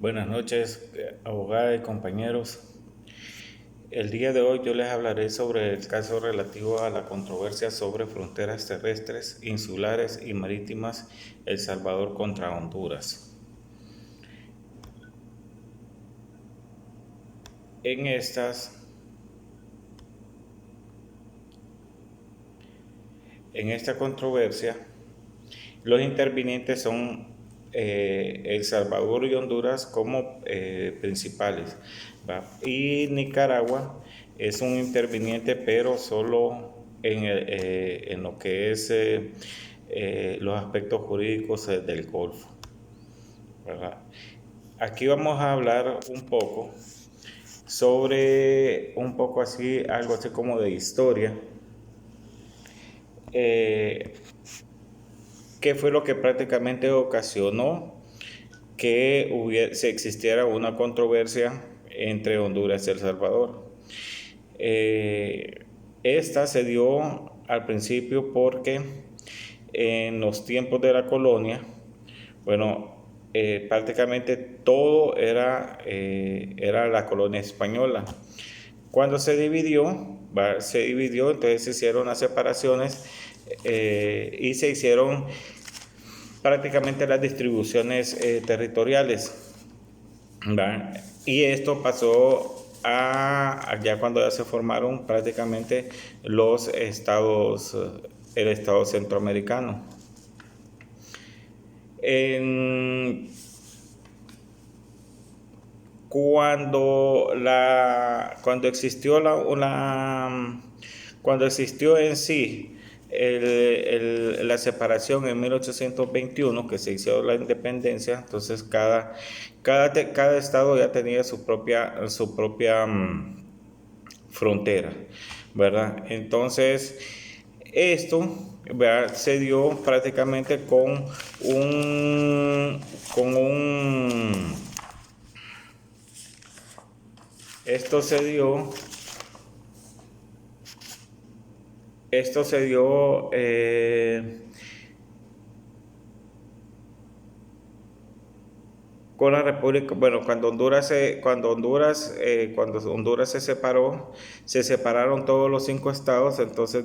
Buenas noches, abogada y compañeros. El día de hoy yo les hablaré sobre el caso relativo a la controversia sobre fronteras terrestres, insulares y marítimas El Salvador contra Honduras. En estas, en esta controversia, los intervinientes son El Salvador y Honduras como principales, ¿va? Y Nicaragua es un interviniente, pero solo en lo que es los aspectos jurídicos del Golfo, ¿verdad? Aquí vamos a hablar un poco sobre algo así como de historia. Eh, ¿Qué fue lo que prácticamente ocasionó que se existiera una controversia entre Honduras y El Salvador? Esta se dio al principio porque en los tiempos de la colonia, bueno, prácticamente todo era la colonia española. Cuando se dividió, entonces se hicieron las separaciones y se hicieron prácticamente las distribuciones territoriales, ¿va? Y esto pasó ya cuando ya se formaron prácticamente los estados, el estado centroamericano. En, cuando existió cuando existió en sí la separación en 1821, que se hizo la independencia, entonces cada estado ya tenía su propia frontera, ¿verdad? Entonces, esto, ¿verdad?, se dio prácticamente con un, esto se dio, esto se dio con la República, bueno, cuando Honduras se separaron todos los 5 estados, entonces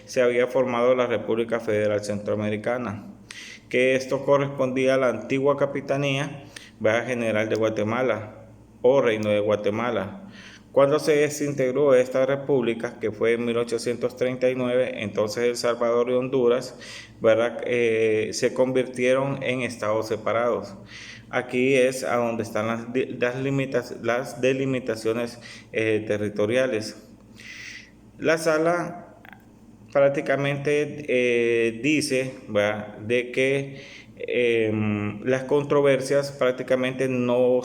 se había formado la República Federal Centroamericana, que esto correspondía a la antigua capitanía, ¿verdad?, general de Guatemala o Reino de Guatemala. Cuando se desintegró esta república, que fue en 1839, entonces El Salvador y Honduras, ¿verdad?, se convirtieron en estados separados. Aquí es a donde están las delimitaciones territoriales. La sala prácticamente dice, ¿verdad?, de que las controversias prácticamente no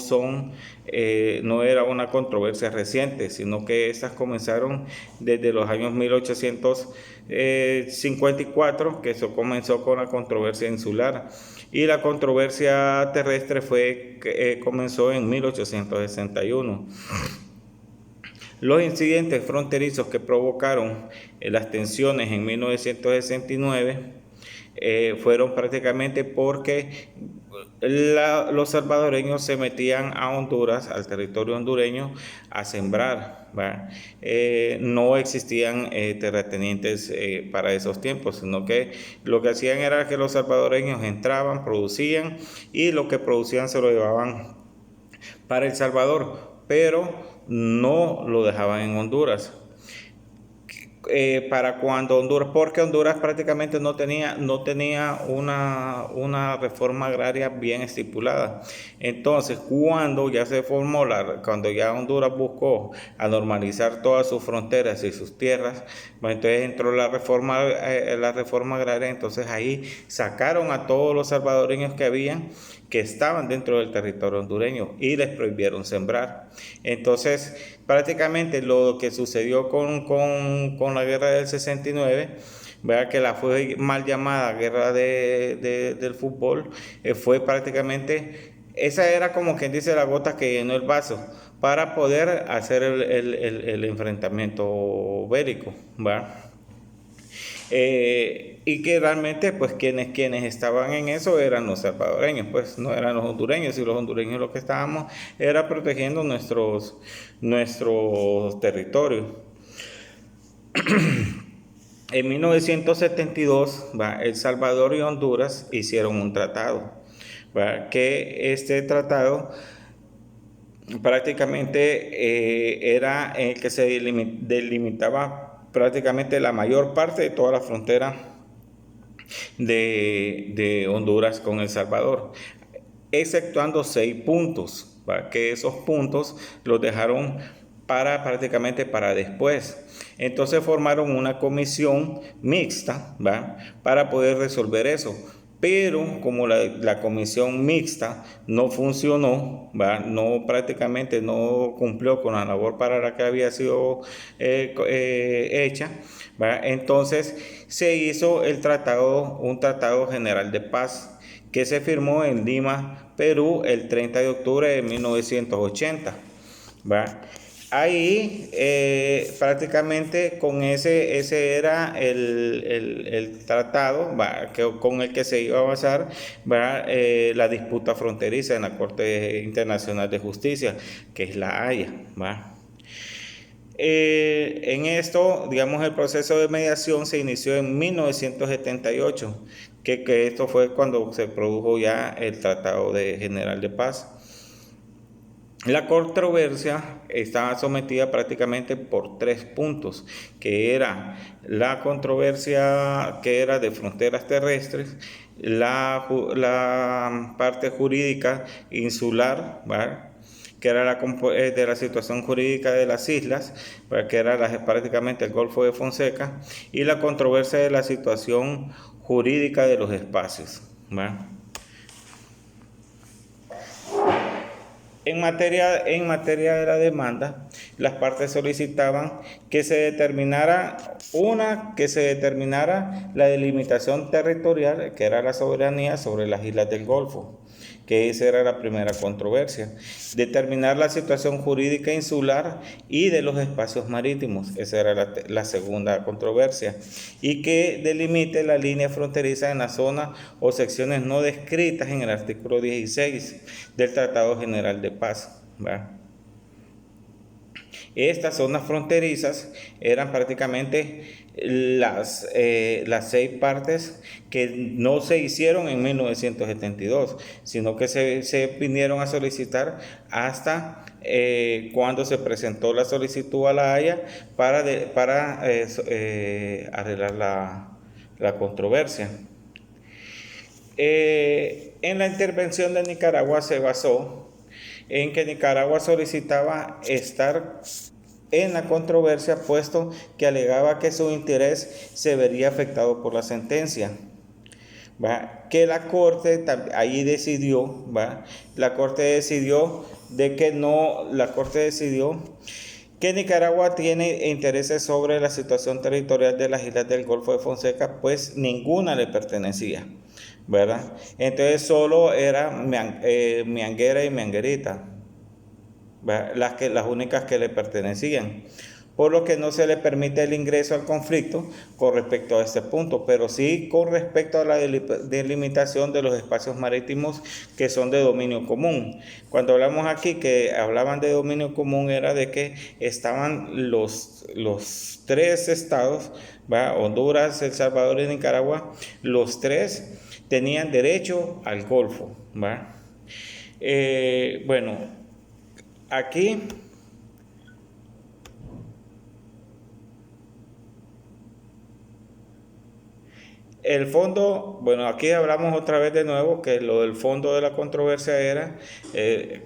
era una controversia reciente, sino que estas comenzaron desde los años 1854, que eso comenzó con la controversia insular, y la controversia terrestre comenzó en 1861. Los incidentes fronterizos que provocaron las tensiones en 1969 fueron prácticamente porque los salvadoreños se metían a Honduras, al territorio hondureño, a sembrar, ¿verdad? No existían terratenientes para esos tiempos, sino que lo que hacían era que los salvadoreños entraban, producían, y lo que producían se lo llevaban para El Salvador, pero no lo dejaban en Honduras. Para cuando Honduras, porque Honduras prácticamente no tenía una reforma agraria bien estipulada. Entonces, cuando ya Honduras buscó a normalizar todas sus fronteras y sus tierras, pues entonces entró la reforma agraria. Entonces ahí sacaron a todos los salvadoreños que estaban dentro del territorio hondureño, y les prohibieron sembrar. Entonces, prácticamente lo que sucedió con la guerra del 69, ¿verdad?, que la fue mal llamada guerra del fútbol, fue prácticamente, esa era como quien dice la gota que llenó el vaso para poder hacer el enfrentamiento bélico, ¿verdad? Y que realmente pues quienes estaban en eso eran los salvadoreños, pues no eran los hondureños, y los hondureños lo que estábamos era protegiendo nuestros territorios. En 1972, El Salvador y Honduras hicieron un tratado, que este tratado prácticamente era el que se delimitaba prácticamente la mayor parte de toda la frontera de Honduras con El Salvador, exceptuando 6 puntos, que esos puntos los dejaron prácticamente para después. Entonces formaron una comisión mixta, para poder resolver eso. Pero como la comisión mixta no funcionó, no prácticamente no cumplió con la labor para la que había sido hecha, entonces se hizo un tratado general de paz que se firmó en Lima, Perú, el 30 de octubre de 1980. Ahí prácticamente con ese era el tratado con el que se iba a basar la disputa fronteriza en la Corte Internacional de Justicia, que es la Haya. En esto, digamos, el proceso de mediación se inició en 1978, que esto fue cuando se produjo ya el Tratado General de Paz. La controversia estaba sometida prácticamente por 3 puntos, que era la controversia que era de fronteras terrestres, la parte jurídica insular, que era de la situación jurídica de las islas, que era prácticamente el Golfo de Fonseca, y la controversia de la situación jurídica de los espacios. En materia de la demanda, las partes solicitaban que se determinara la delimitación territorial, que era la soberanía sobre las islas del Golfo, que esa era la primera controversia. Determinar la situación jurídica insular y de los espacios marítimos, esa era la segunda controversia. Y que delimite la línea fronteriza en la zona o secciones no descritas en el artículo 16 del Tratado General de Paz. Estas zonas fronterizas eran prácticamente las 6 partes que no se hicieron en 1972, sino que se vinieron a solicitar hasta cuando se presentó la solicitud a la Haya para arreglar la controversia. En la intervención de Nicaragua se basó en que Nicaragua solicitaba estar en la controversia, puesto que alegaba que su interés se vería afectado por la sentencia. Que la Corte ahí decidió, la Corte decidió que Nicaragua tiene intereses sobre la situación territorial de las islas del Golfo de Fonseca, pues ninguna le pertenecía, Entonces solo era Mianguera y Mianguerita, las únicas que le pertenecían, por lo que no se le permite el ingreso al conflicto con respecto a este punto, pero sí con respecto a la delimitación de los espacios marítimos que son de dominio común. Cuando hablamos aquí que hablaban de dominio común, era de que estaban los 3 estados, Honduras, El Salvador y Nicaragua, los 3 tenían derecho al Golfo. Aquí el fondo, aquí hablamos otra vez de nuevo que lo del fondo de la controversia era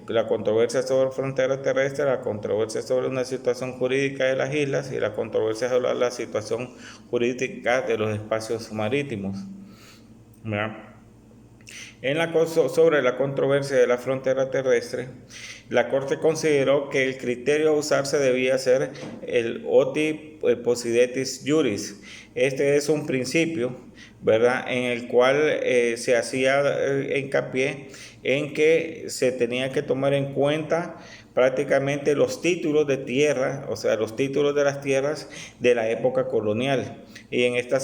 la controversia sobre frontera terrestre, la controversia sobre una situación jurídica de las islas y la controversia sobre la situación jurídica de los espacios marítimos. Sobre la controversia de la frontera terrestre, la Corte consideró que el criterio a usarse debía ser el oti possidetis juris. Este es un principio, en el cual se hacía hincapié en que se tenía que tomar en cuenta prácticamente los títulos de tierra, o sea, los títulos de las tierras de la época colonial. Y en esta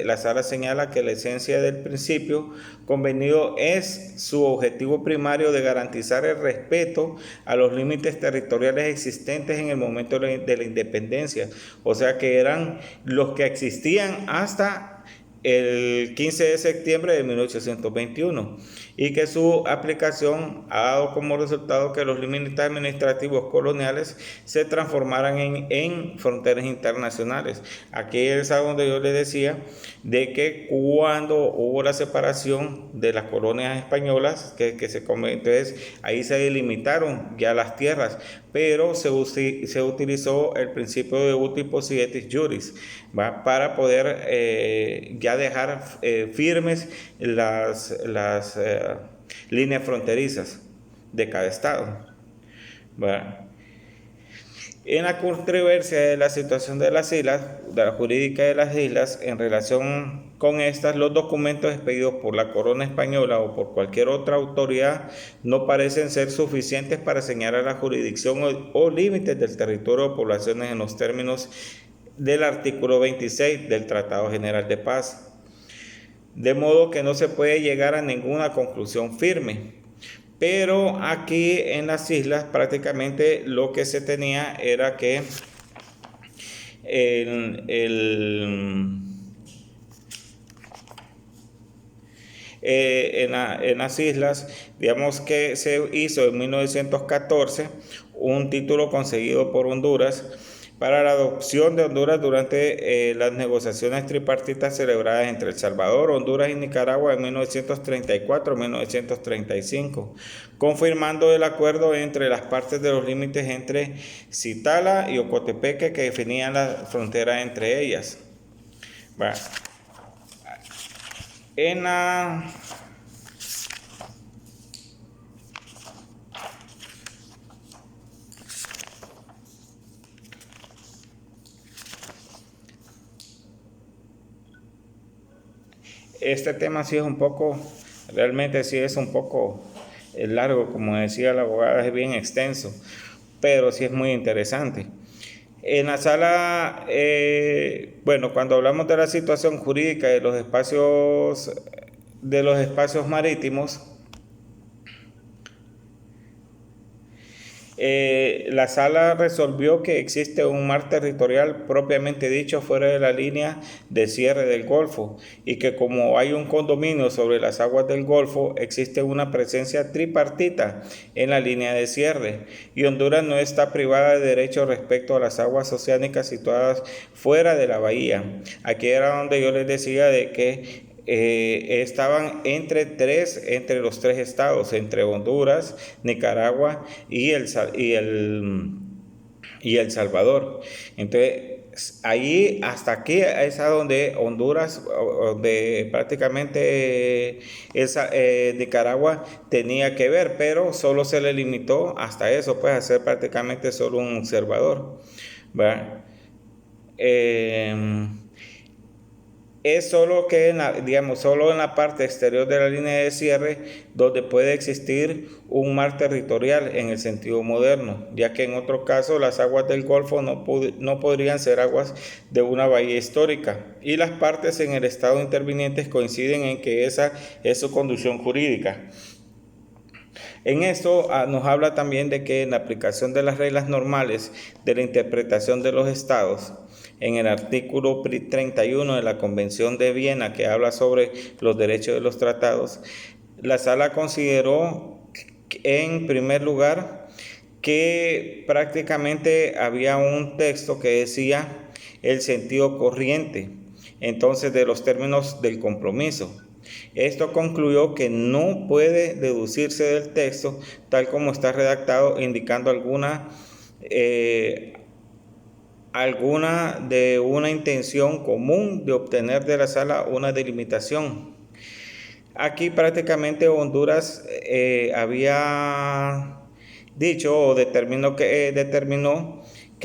la sala señala que la esencia del principio convenido es su objetivo primario de garantizar el respeto a los límites territoriales existentes en el momento de la independencia, o sea que eran los que existían hasta el 15 de septiembre de 1821, y que su aplicación ha dado como resultado que los límites administrativos coloniales se transformaran en fronteras internacionales. Aquí es a donde yo les decía de que cuando hubo la separación de las colonias españolas, entonces ahí se delimitaron ya las tierras, pero se utilizó el principio de uti possidetis juris, ¿va? Para poder ya dejar firmes las líneas fronterizas de cada estado, ¿va? En la controversia de la situación de las islas, de la jurídica de las islas, en relación con estas, los documentos expedidos por la corona española o por cualquier otra autoridad no parecen ser suficientes para señalar la jurisdicción o límites del territorio o poblaciones en los términos del artículo 26 del Tratado General de Paz. De modo que no se puede llegar a ninguna conclusión firme. Pero aquí en las islas prácticamente lo que se tenía era que en las islas, digamos que se hizo en 1914 un título conseguido por Honduras para la adopción de Honduras durante las negociaciones tripartitas celebradas entre El Salvador, Honduras y Nicaragua en 1934-1935, confirmando el acuerdo entre las partes de los límites entre Citala y Ocotepeque que definían la frontera entre ellas. Bueno, en la este tema sí es un poco, realmente sí es un poco largo, como decía la abogada, es bien extenso, pero sí es muy interesante. En la sala, bueno, cuando hablamos de la situación jurídica de los espacios marítimos, la sala resolvió que existe un mar territorial propiamente dicho fuera de la línea de cierre del Golfo y que como hay un condominio sobre las aguas del Golfo, existe una presencia tripartita en la línea de cierre y Honduras no está privada de derechos respecto a las aguas oceánicas situadas fuera de la bahía. Aquí era donde yo les decía de que estaban entre los tres estados, entre Honduras, Nicaragua y El Salvador. Entonces, ahí hasta aquí es a donde Honduras, donde prácticamente Nicaragua tenía que ver, pero solo se le limitó hasta eso, pues a ser prácticamente solo un observador, ¿verdad? Es solo que solo en la parte exterior de la línea de cierre donde puede existir un mar territorial en el sentido moderno, ya que en otro caso las aguas del Golfo no podrían ser aguas de una bahía histórica y las partes en el estado intervinientes coinciden en que esa es su conducción jurídica. En esto nos habla también de que en la aplicación de las reglas normales de la interpretación de los estados, en el artículo 31 de la Convención de Viena, que habla sobre los derechos de los tratados, la sala consideró en primer lugar que prácticamente había un texto que decía el sentido corriente, entonces de los términos del compromiso. Esto concluyó que no puede deducirse del texto tal como está redactado, indicando alguna de una intención común de obtener de la sala una delimitación. Aquí prácticamente Honduras había dicho o determinó que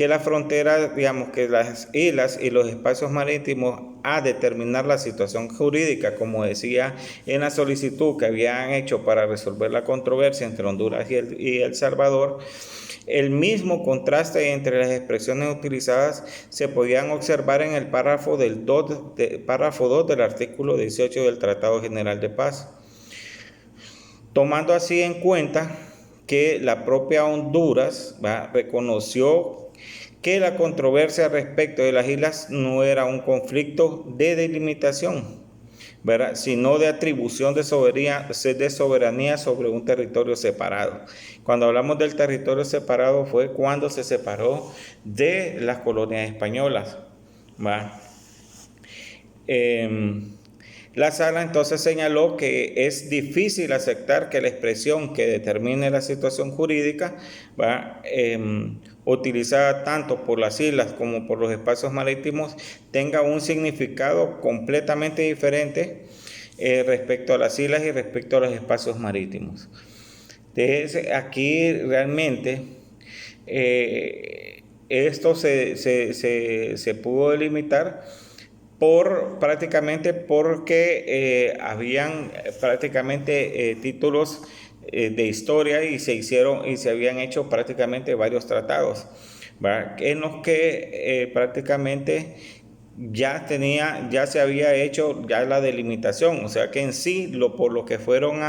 la frontera, digamos que las islas y los espacios marítimos a determinar la situación jurídica, como decía en la solicitud que habían hecho para resolver la controversia entre Honduras y El Salvador, el mismo contraste entre las expresiones utilizadas se podían observar en el párrafo 2 del artículo 18 del Tratado General de Paz, tomando así en cuenta que la propia Honduras reconoció que la controversia respecto de las islas no era un conflicto de delimitación, ¿verdad?, sino de atribución de soberanía sobre un territorio separado. Cuando hablamos del territorio separado fue cuando se separó de las colonias españolas, ¿va? La sala entonces señaló que es difícil aceptar que la expresión que determine la situación jurídica, ¿va?, utilizada tanto por las islas como por los espacios marítimos, tenga un significado completamente diferente respecto a las islas y respecto a los espacios marítimos. Entonces, aquí realmente esto se pudo delimitar porque habían prácticamente títulos de historia y se habían hecho prácticamente varios tratados, ¿verdad?, en los que prácticamente ya se había hecho ya la delimitación, o sea que en sí por lo que fueron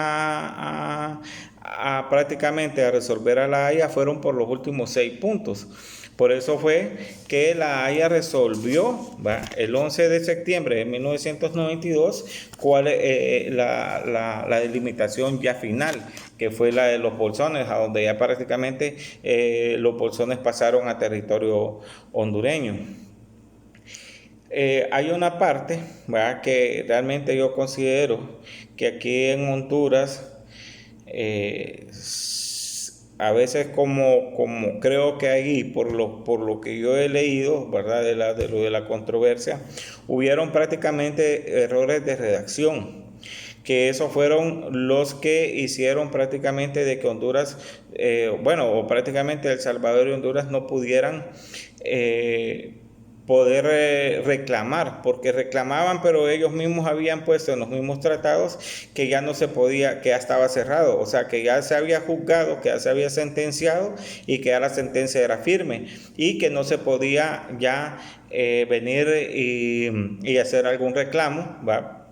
prácticamente a resolver a la Haya fueron por los últimos 6 puntos. Por eso fue que la Haya resolvió, ¿va?, el 11 de septiembre de 1992 la delimitación ya final, que fue la de los bolsones, a donde ya prácticamente los bolsones pasaron a territorio hondureño. Hay una parte, ¿va?, que realmente yo considero que aquí en Honduras a veces como creo que ahí por lo que yo he leído, ¿verdad?, de lo de la controversia, hubieron prácticamente errores de redacción, que esos fueron los que hicieron prácticamente de que Honduras, o prácticamente El Salvador y Honduras no pudieran poder reclamar, porque reclamaban, pero ellos mismos habían puesto en los mismos tratados que ya no se podía, que ya estaba cerrado, o sea, que ya se había juzgado, que ya se había sentenciado y que ya la sentencia era firme y que no se podía ya venir y hacer algún reclamo, ¿va?,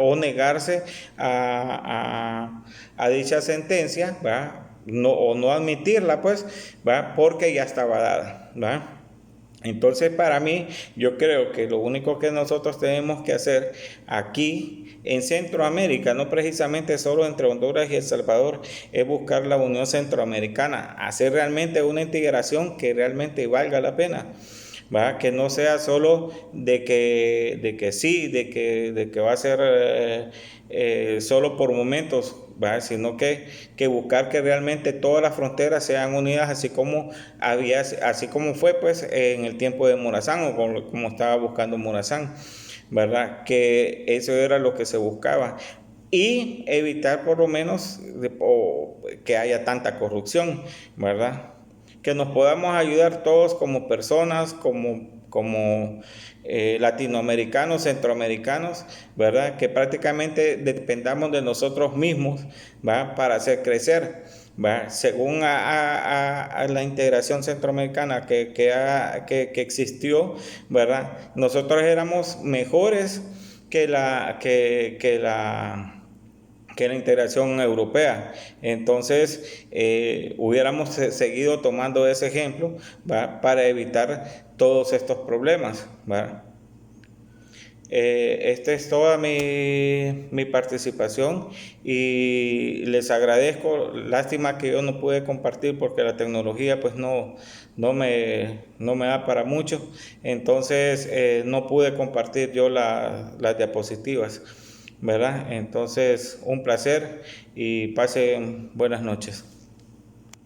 o negarse a dicha sentencia, ¿va?, o no admitirla, pues, ¿va?, porque ya estaba dada, ¿va? Entonces, para mí, yo creo que lo único que nosotros tenemos que hacer aquí en Centroamérica, no precisamente solo entre Honduras y El Salvador, es buscar la Unión Centroamericana, hacer realmente una integración que realmente valga la pena, ¿va?, que no sea solo de que va a ser solo por momentos, ¿va?, sino que buscar que realmente todas las fronteras sean unidas, así como fue pues en el tiempo de Morazán, o como estaba buscando Morazán, ¿verdad?, que eso era lo que se buscaba, y evitar por lo menos que haya tanta corrupción, ¿verdad?, que nos podamos ayudar todos como personas, como latinoamericanos, centroamericanos, ¿verdad?, que prácticamente dependamos de nosotros mismos, ¿va?, para hacer crecer, ¿va?, según a la integración centroamericana que existió, ¿verdad?, nosotros éramos mejores que la integración europea. Entonces, hubiéramos seguido tomando ese ejemplo, ¿va?, para evitar todos estos problemas, ¿va? Esta es toda mi participación y les agradezco. Lástima que yo no pude compartir porque la tecnología pues no me da para mucho. Entonces no pude compartir yo las diapositivas, ¿verdad? Entonces un placer y pasen buenas noches.